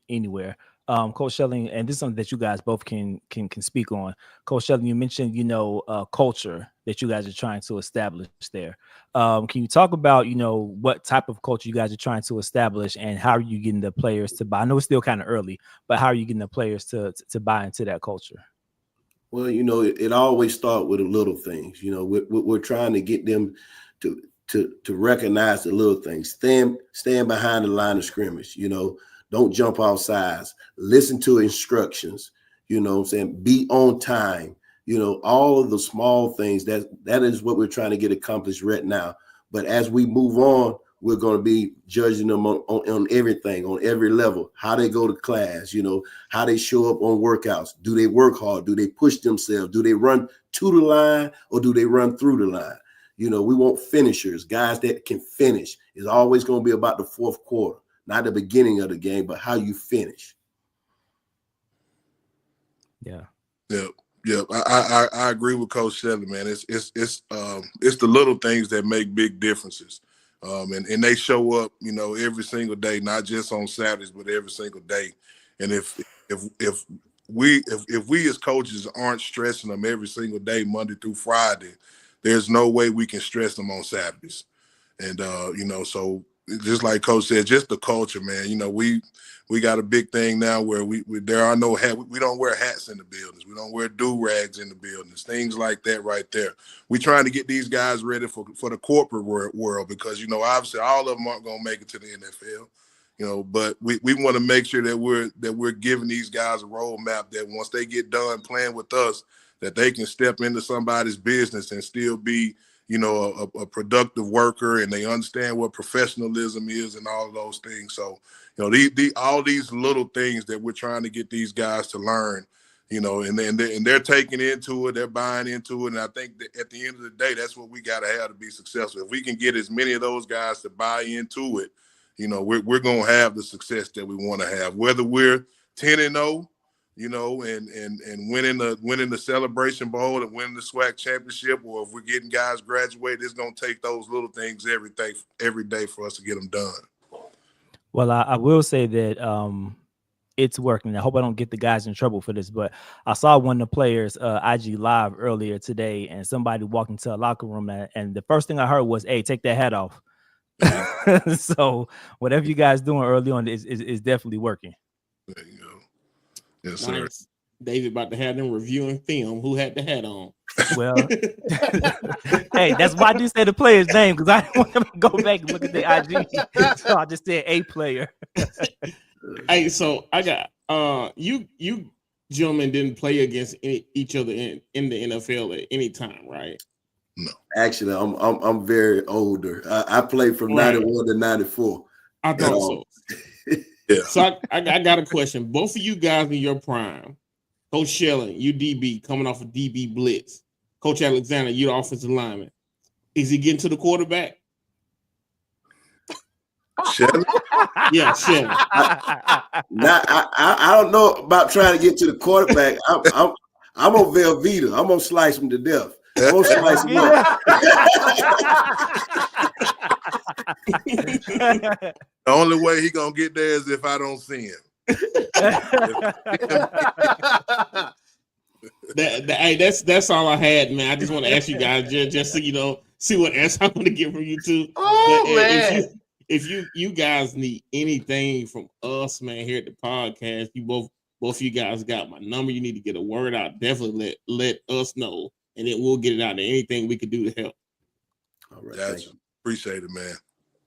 anywhere. Coach Snelling, and this is something that you guys both can speak on. Coach Snelling, you mentioned, culture that you guys are trying to establish there. Can you talk about, what type of culture you guys are trying to establish, and how are you getting the players to buy? I know it's still kind of early, but how are you getting the players to buy into that culture? Well, it always starts with the little things. We're trying to get them to recognize the little things. Stand behind the line of scrimmage. Don't jump off sides. Listen to instructions. Be on time. All of the small things that is what we're trying to get accomplished right now. But as we move on, we're going to be judging them on everything, on every level, how they go to class, how they show up on workouts. Do they work hard? Do they push themselves? Do they run to the line, or do they run through the line? We want finishers, guys that can finish. It's always going to be about the fourth quarter, not the beginning of the game, but how you finish. Yeah. I agree with Coach Snelling, man. It's the little things that make big differences. And they show up, every single day, not just on Saturdays, but every single day. And if we as coaches aren't stressing them every single day, Monday through Friday, there's no way we can stress them on Saturdays. And so just like Coach said, just the culture, man. We got a big thing now where there are no hats. We don't wear hats in the buildings. We don't wear do-rags in the buildings, things like that right there. We're trying to get these guys ready for the corporate world because, obviously all of them aren't going to make it to the NFL, but we want to make sure that we're giving these guys a roadmap that once they get done playing with us, that they can step into somebody's business and still be, a productive worker, and they understand what professionalism is and all of those things. So, all these little things that we're trying to get these guys to learn, and they're taking into it, they're buying into it. And I think that at the end of the day, that's what we got to have to be successful. If we can get as many of those guys to buy into it, we're going to have the success that we want to have, whether we're 10-0, and winning the Celebration Bowl and winning the SWAC championship, or if we're getting guys graduated, it's going to take those little things every day for us to get them done. Well, I will say that it's working. I hope I don't get the guys in trouble for this, but I saw one of the players IG Live earlier today, and somebody walked into a locker room, and the first thing I heard was, "Hey, take that hat off." So whatever you guys doing early on is definitely working. There you go. Yes, sir. Nice. David about to have them reviewing film. Who had the hat on? Well, hey, that's why I just said the player's name, because I didn't want them to go back and look at the IG. So I just said a player. Hey, so I got you gentlemen didn't play against each other in the NFL at any time, right? No. Actually, I'm very older. I played from 91 to 94. I thought so. Yeah. So I got a question. Both of you guys in your prime, Coach Snelling, you DB coming off a DB blitz. Coach Alexander, you the offensive lineman. Is he getting to the quarterback? Snelling? Yeah, Snelling. I don't know about trying to get to the quarterback. I'm on Velveeta. I'm gonna slice him to death. I'm gonna slice him up. The only way he gonna get there is if I don't see him. That's all I had, man. I just want to ask you guys just so see what answer I'm going to get from you two. Man. If you guys need anything from us, man, here at the podcast, you both of you guys got my number. You need to get a word out. Definitely let us know, and then we'll get it out there. Anything we can do to help. All right, gotcha. Appreciate it, man.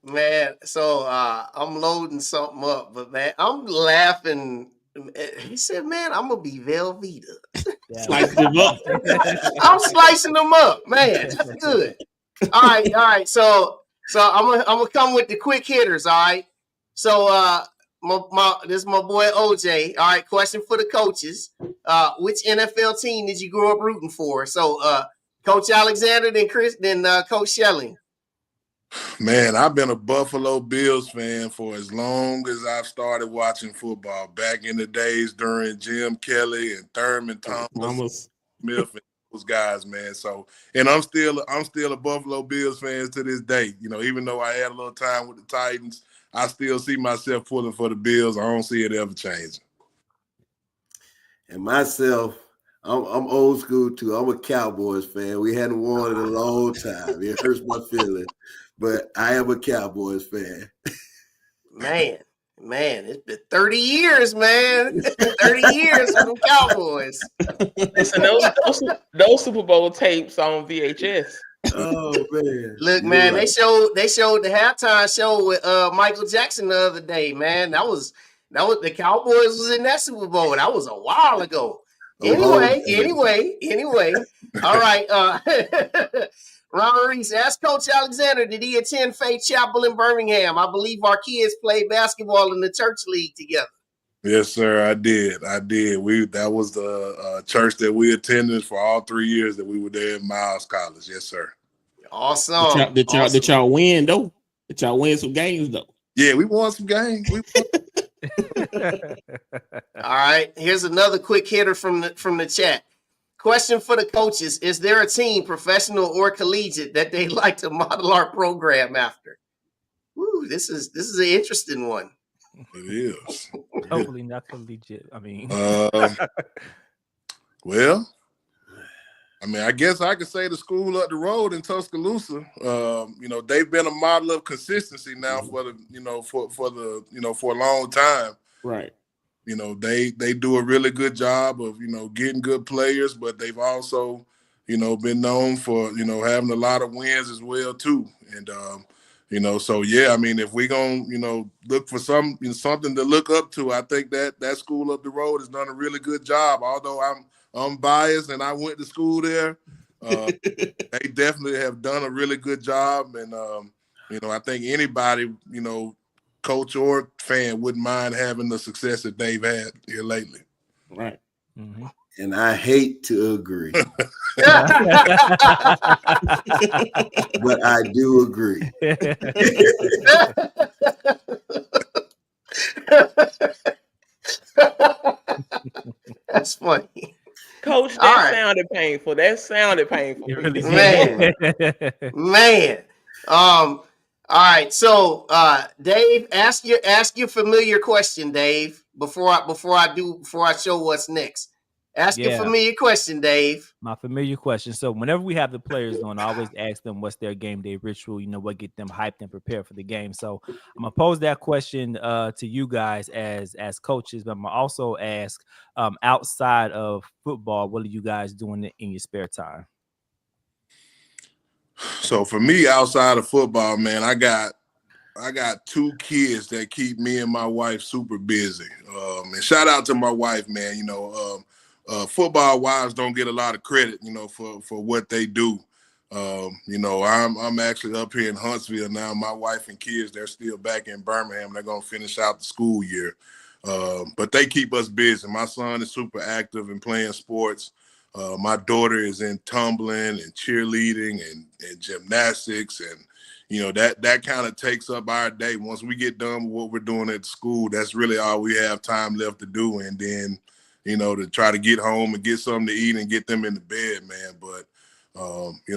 Man, so I'm loading something up, but man, I'm laughing. He said, "Man, I'm gonna be Velveeta." Slice them up. I'm slicing them up, man. That's good. All right. So I'm gonna come with the quick hitters. All right. So this is my boy OJ. All right. Question for the coaches: which NFL team did you grow up rooting for? So Coach Alexander, then Coach Snelling. Man, I've been a Buffalo Bills fan for as long as I've started watching football. Back in the days during Jim Kelly and Thurman Thomas, Smith, and those guys, man. So, and I'm still a Buffalo Bills fan to this day. Even though I had a little time with the Titans, I still see myself pulling for the Bills. I don't see it ever changing. And myself, I'm old school too. I'm a Cowboys fan. We hadn't won in a long time. It hurts my feelings, but I am a Cowboys fan. Man, it's been 30 years, man. 30 years for the Cowboys. Listen, those Super Bowl tapes on VHS. Oh man! Look, man, they showed the halftime show with Michael Jackson the other day, man. That was the Cowboys was in that Super Bowl. That was a while ago. Anyway. All right. Ron Reese, ask Coach Alexander, did he attend Faith Chapel in Birmingham? I believe our kids played basketball in the church league together. Yes, sir, I did. That was the church that we attended for all 3 years that we were there at Miles College. Yes, sir. Awesome. Did y'all win though? Did y'all win some games though? Yeah, we won some games. All right. Here's another quick hitter from the chat. Question for the coaches: is there a team, professional or collegiate, that they like to model our program after? Ooh, this is an interesting one. It is. Hopefully not collegiate. I mean, well, I guess I could say the school up the road in Tuscaloosa. They've been a model of consistency now for a long time. Right. They do a really good job of, getting good players, but they've also, been known for, having a lot of wins as well too. And, so yeah, if we're going to, look for something to look up to, I think that school up the road has done a really good job. Although I'm biased and I went to school there, they definitely have done a really good job. And, I think anybody, coach or fan wouldn't mind having the success that they've had here lately. Right. Mm-hmm. And I hate to agree. But I do agree. That's funny. Coach, sounded painful. That sounded painful. It really did. Man. All right. So Dave, ask your familiar question, Dave, before I show what's next. Ask your familiar question, Dave. My familiar question. So whenever we have the players on, I always ask them what's their game day ritual, what get them hyped and prepared for the game. So I'm gonna pose that question to you guys as coaches, but I'm gonna also ask outside of football, what are you guys doing in your spare time? So for me, outside of football, man, I got 2 kids that keep me and my wife super busy. And shout out to my wife, man. Football wives don't get a lot of credit, for what they do. I'm actually up here in Huntsville now. My wife and kids, they're still back in Birmingham. They're gonna finish out the school year, but they keep us busy. My son is super active in playing sports. My daughter is in tumbling and cheerleading and gymnastics, and that kind of takes up our day. Once we get done with what we're doing at school, that's really all we have time left to do. And then, to try to get home and get something to eat and get them in the bed, man. But,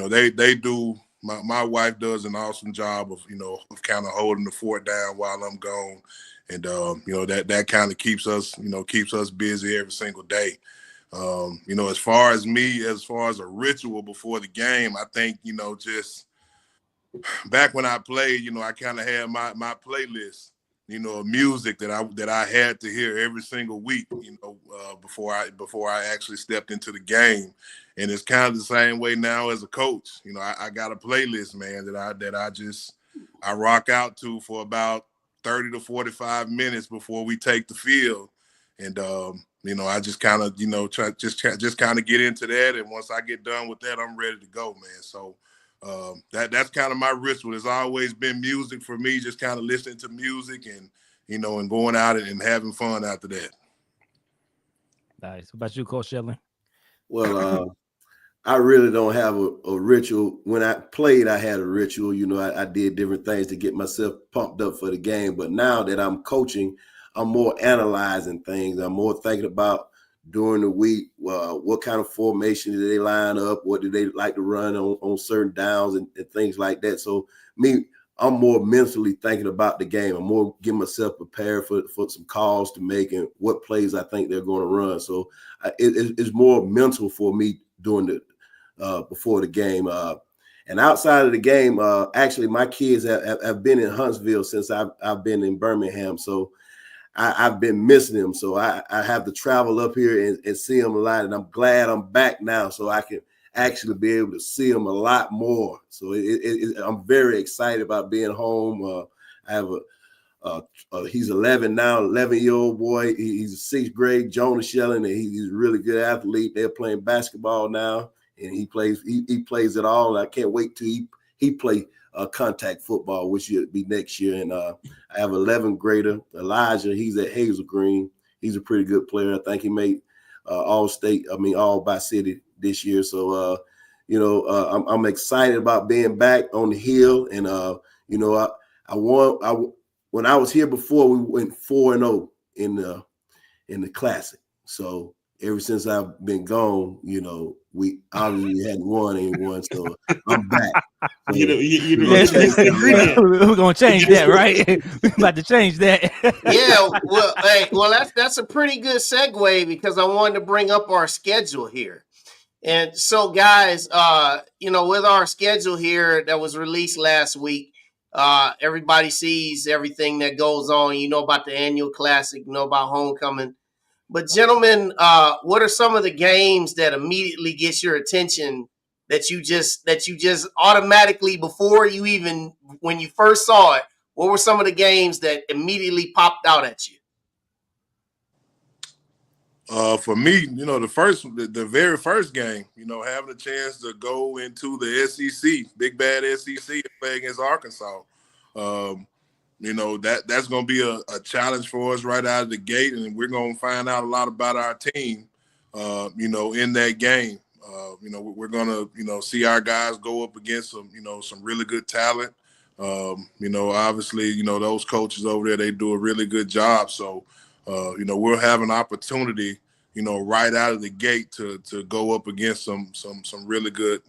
they do, my wife does an awesome job of kind of holding the fort down while I'm gone. And, that kind of keeps us busy every single day. As far as a ritual before the game, I think, just back when I played, I kind of had my playlist, of music that I had to hear every single week, before I actually stepped into the game. And it's kind of the same way now as a coach. I got a playlist, man, that I rock out to for about 30 to 45 minutes before we take the field. And, I just kind of, just kind of get into that. And once I get done with that, I'm ready to go, man. So that's kind of my ritual. It's always been music for me, just kind of listening to music and, and going out and having fun after that. Nice. What about you, Coach Snelling? Well, I really don't have a ritual. When I played, I had a ritual. I did different things to get myself pumped up for the game. But now that I'm coaching, I'm more analyzing things. I'm more thinking about during the week, what kind of formation do they line up? What do they like to run on certain downs and things like that? So me, I'm more mentally thinking about the game. I'm more getting myself prepared for some calls to make and what plays I think they're going to run. So it's more mental for me during the before the game. And outside of the game, actually, my kids have been in Huntsville since I've been in Birmingham. So I've been missing them. So I have to travel up here and see them a lot. And I'm glad I'm back now so I can actually be able to see them a lot more. So I'm very excited about being home. I have he's 11 now, 11-year-old boy. He's 6th grade, Jonah Snelling, and he's a really good athlete. They're playing basketball now, and he plays it all. I can't wait till he play contact football, which will be next year. And I have 11th grader, Elijah. He's at Hazel Green. He's a pretty good player. I think he made all by city this year. So, I'm excited about being back on the hill. And, when I was here before, we went 4-0 in the classic. So ever since I've been gone, we obviously hadn't won anyone. So I'm back. So, we're gonna change that, right? We're about to change that. Yeah, well, that's a pretty good segue because I wanted to bring up our schedule here. And so, guys, with our schedule here that was released last week, everybody sees everything that goes on. You know about the annual classic, you know about homecoming. But gentlemen, what are some of the games that immediately gets your attention that you just automatically, before you even, when you first saw it, what were some of the games that immediately popped out at you? For me, the very first game, having a chance to go into the SEC, big bad SEC, and play against Arkansas, that's going to be a challenge for us right out of the gate, and we're going to find out a lot about our team, in that game. We're going to, see our guys go up against some really good talent. Obviously, those coaches over there, they do a really good job. So, we'll have an opportunity, right out of the gate to go up against some really good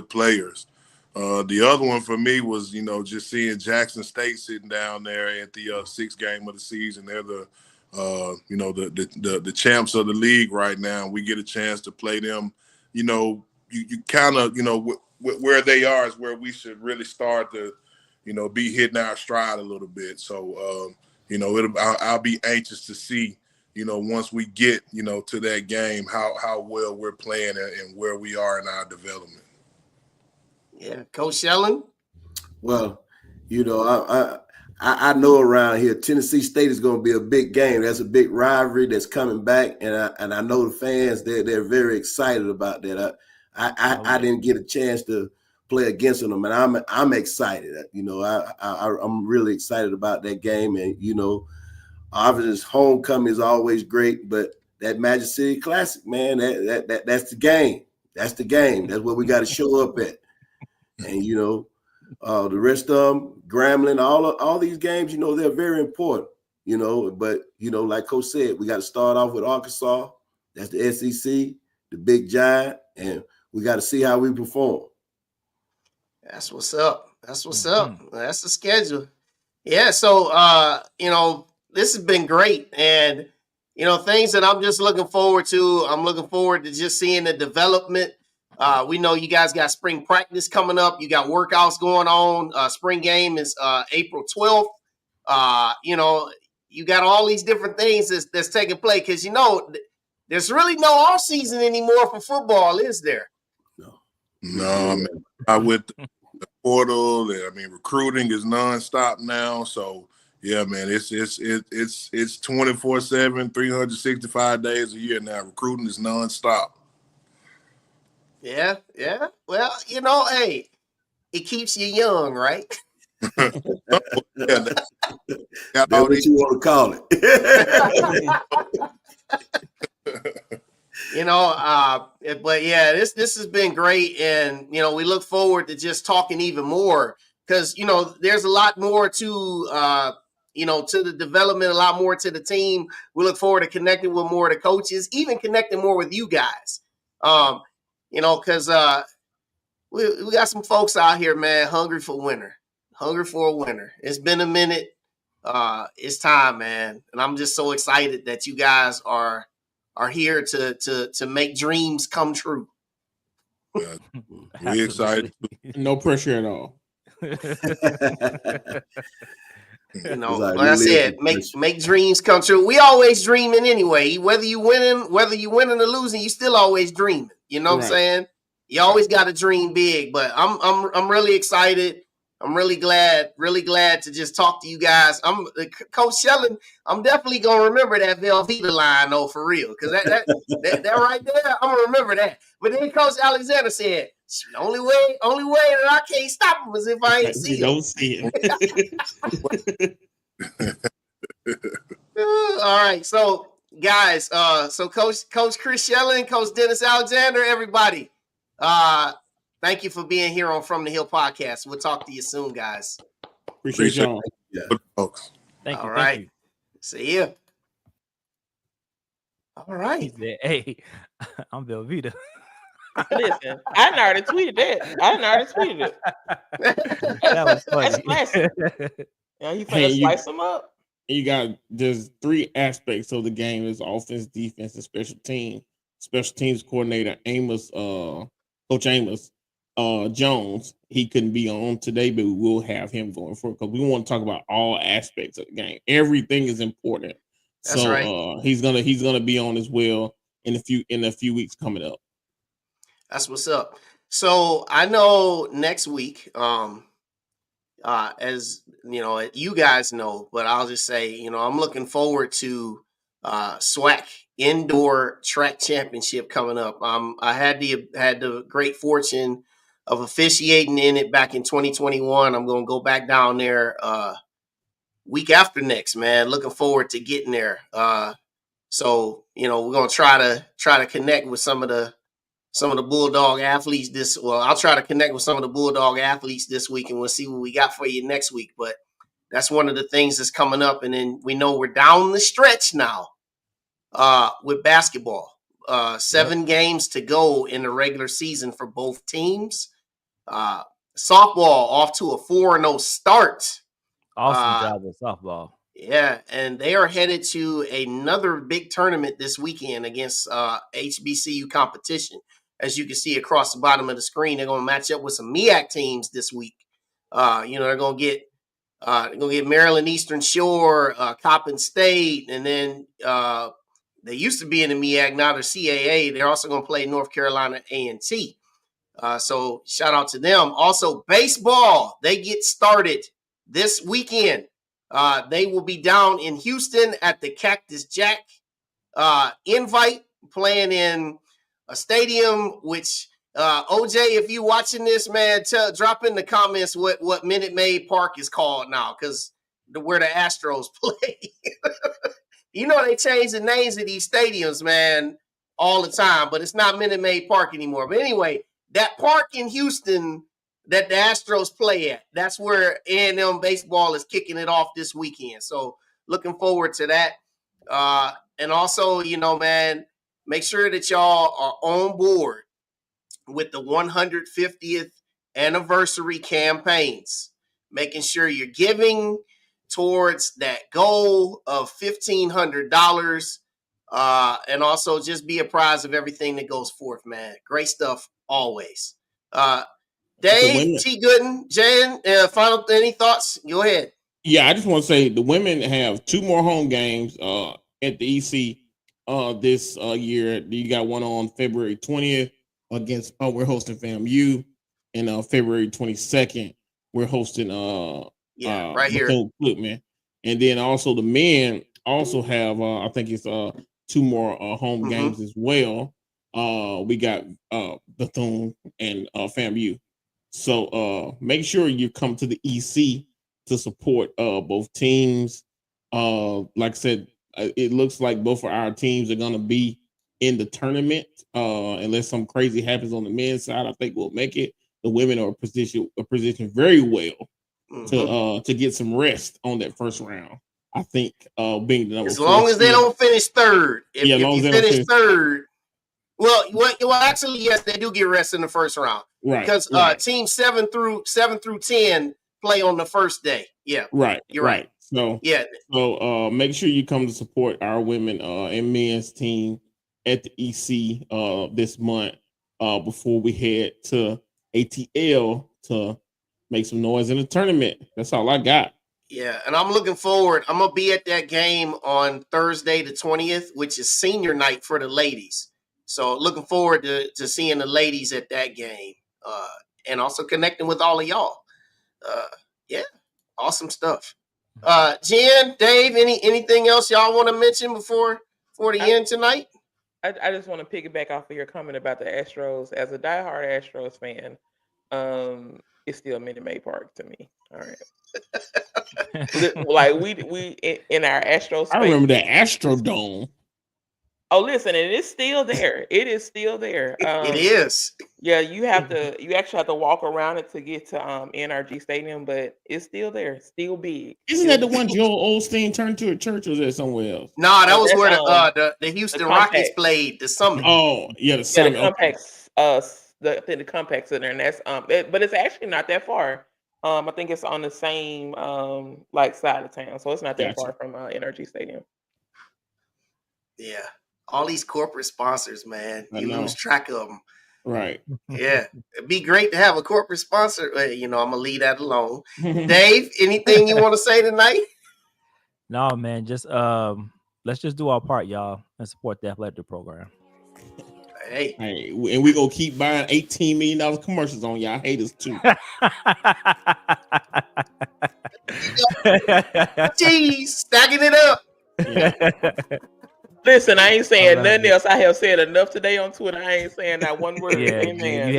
players. The other one for me was, just seeing Jackson State sitting down there at the 6th game of the season. They're the champs of the league right now. We get a chance to play them. You kind of, where they are is where we should really start to, be hitting our stride a little bit. So, I'll be anxious to see, once we get, to that game, how well we're playing and where we are in our development. Yeah, Coach Snelling. Well, I know around here Tennessee State is going to be a big game. That's a big rivalry that's coming back, and I know the fans they're very excited about that. I didn't get a chance to play against them, and I'm excited. I'm really excited about that game, and obviously homecoming is always great, but that Magic City Classic, man, that's the game. That's the game. That's where we got to show up at. And the rest of them, Grambling, all these games, they're very important. But like Coach said, we got to start off with Arkansas. That's the SEC, the big giant, and we got to see how we perform. That's what's up. That's what's up. That's the schedule. Yeah. So this has been great, and things that I'm just looking forward to. I'm looking forward to just seeing the development. We know you guys got spring practice coming up. You got workouts going on. Spring game is April 12th. You got all these different things that's taking place because, there's really no off season anymore for football, is there? No, man. With the portal, recruiting is nonstop now. So, yeah, man, it's 24/7, 365 days a year now. Recruiting is nonstop. Yeah. Well, hey, it keeps you young, right? That's what you want to call it. But yeah, this has been great, and we look forward to just talking even more because there's a lot more to to the development, a lot more to the team. We look forward to connecting with more of the coaches, even connecting more with you guys. Because we got some folks out here, man, hungry for winter. Hungry for a winner. It's been a minute. It's time, man. And I'm just so excited that you guys are here to make dreams come true. We excited. No pressure at all. You know, like I said, make dreams come true. We always dreaming anyway. Whether you winning or losing, you still always dreaming. You know what I'm saying? You always got to dream big. But I'm really excited. I'm really glad to just talk to you guys. I'm Coach Snelling. I'm definitely gonna remember that Velveeta line though, for real, because that right there, I'm gonna remember that. But then Coach Alexander said, the only way that I can't stop him is if I ain't see him. Don't see him. All right, so guys, so Coach Chris Snelling, Coach Dennis Alexander, everybody, thank you for being here on From the Hill podcast. We'll talk to you soon, guys. Appreciate y'all. Yeah. Thank you. All right. Thank you. See ya. All right. He said, hey, I'm Velveeta. Listen, I already tweeted it. That was funny. That's classic. Yeah, you finna slice them up. There's 3 aspects of the game: is offense, defense, and special teams. Special teams coordinator Coach Amos Jones, he couldn't be on today, but we will have him going forward because we want to talk about all aspects of the game. Everything is important. That's right. He's gonna be on as well in a few weeks coming up. That's what's up. So I know next week, as you know, you guys know, but I'll just say, you know, I'm looking forward to SWAC Indoor Track Championship coming up. I had the great fortune of officiating in it back in 2021. I'm going to go back down there week after next, man. Looking forward to getting there. So, you know, we're going to try to connect with some of the Bulldog athletes I'll try to connect with some of the Bulldog athletes this week, and we'll see what we got for you next week. But that's one of the things that's coming up. And then we know we're down the stretch now with basketball. 7 games to go in the regular season for both teams. Softball off to a 4-0 start. Awesome job with softball. Yeah, and they are headed to another big tournament this weekend against HBCU competition. As you can see across the bottom of the screen, they're going to match up with some MEAC teams this week. You know, they're going to get Maryland Eastern Shore, Coppin State, and then they used to be in the MEAC, now they're CAA. They're also going to play North Carolina A&T. So shout out to them. Also, baseball, they get started this weekend. They will be down in Houston at the Cactus Jack Invite, playing in a stadium, which OJ, if you watching this, man, drop in the comments what Minute Maid Park is called now, because where the Astros play. You know, they change the names of these stadiums, man, all the time, but it's not Minute Maid Park anymore. But anyway, that park in Houston that the Astros play at, that's where A&M baseball is kicking it off this weekend. So looking forward to that. And also, you know, man, make sure that y'all are on board with the 150th anniversary campaigns, making sure you're giving towards that goal of $1,500. And also just be apprised of everything that goes forth, man. Great stuff always. Dave, T. Gooden, Jan, final any thoughts? Go ahead. Yeah, I just want to say the women have 2 more home games at the EC this year. You got one on February 20th against we're hosting FAMU, and February 22nd we're hosting right here, Flipman. And then also the men also have I think it's 2 more home games as well. We got Bethune and FAMU. So make sure you come to the EC to support both teams. Like I said, it looks like both of our teams are going to be in the tournament. Unless something crazy happens on the men's side, I think we'll make it. The women are positioned very well to get some rest on that first round. I think being the number as long as they don't finish third. If you finish third. Well, actually, yes, they do get rest in the first round, right? Because teams 7 through 10 play on the first day. Yeah. Right. You're right. So Yeah. So make sure you come to support our women and men's team at the EC this month before we head to ATL to make some noise in the tournament. That's all I got. Yeah, and I'm looking forward. I'm gonna be at that game on Thursday the 20th, which is senior night for the ladies. So looking forward to seeing the ladies at that game, and also connecting with all of y'all. Yeah, awesome stuff. Jen, Dave, anything else y'all want to mention before the end tonight? I just want to piggyback off of your comment about the Astros. As a diehard Astros fan, it's still Minute Maid Park to me. All right. Like we in our Astros. I remember the Astrodome. Oh, listen, and it's still there. It is still there. It is. Yeah, you actually have to walk around it to get to NRG Stadium, but it's still there, still big. Isn't that the one Joel Osteen turned to a church, or was that somewhere else? No, that was where the Houston Rockets played, the Summit. Oh, yeah, the Summit. Yeah, the Compact's the Compact's in there, and that's but it's actually not that far. I think it's on the same like side of town, so it's not that far from NRG Stadium. Yeah, all these corporate sponsors, man, you lose track of them. Right. Yeah, it'd be great to have a corporate sponsor. I'm gonna leave that alone. Dave, anything you want to say tonight? No, man, just let's just do our part, y'all, and support the athletic program. Hey, and we gonna keep buying $18 million commercials on y'all haters too. Jeez, stacking it up. Yeah. Listen, I ain't saying nothing else. I have said enough today on Twitter. I ain't saying that one word. Yeah, Amen.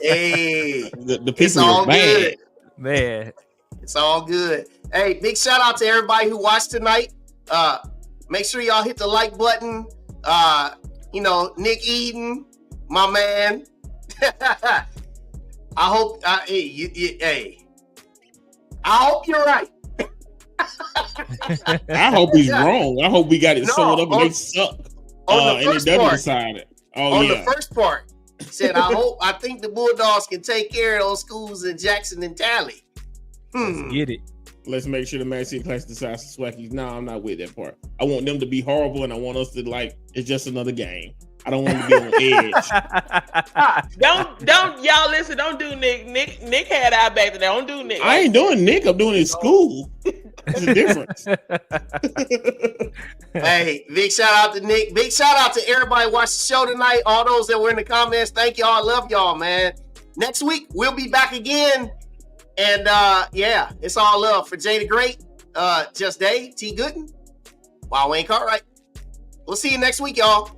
Hey, the people it's all bad. good, man. It's all good. Hey, big shout out to everybody who watched tonight. Make sure y'all hit the like button. Nick Eden, my man. I hope. I hope you're right. I hope he's wrong. I hope we got it sold up and they suck. On the first part, decided. The first part, he said, I think the Bulldogs can take care of those schools in Jackson and Tally. Let's get it. Let's make sure the Man City class decides to swackies. No, I'm not with that part. I want them to be horrible, and I want us to it's just another game. I don't want to be on edge. Don't y'all listen. Don't do Nick. Nick had our back today. Don't do Nick. I ain't doing Nick. I'm doing his school. There's a difference. Hey, big shout out to Nick. Big shout out to everybody watching the show tonight. All those that were in the comments. Thank y'all. I love y'all, man. Next week we'll be back again. And it's all love for Jay the Great, Just Dave, T Gooden, Wayne Cartwright. We'll see you next week, y'all.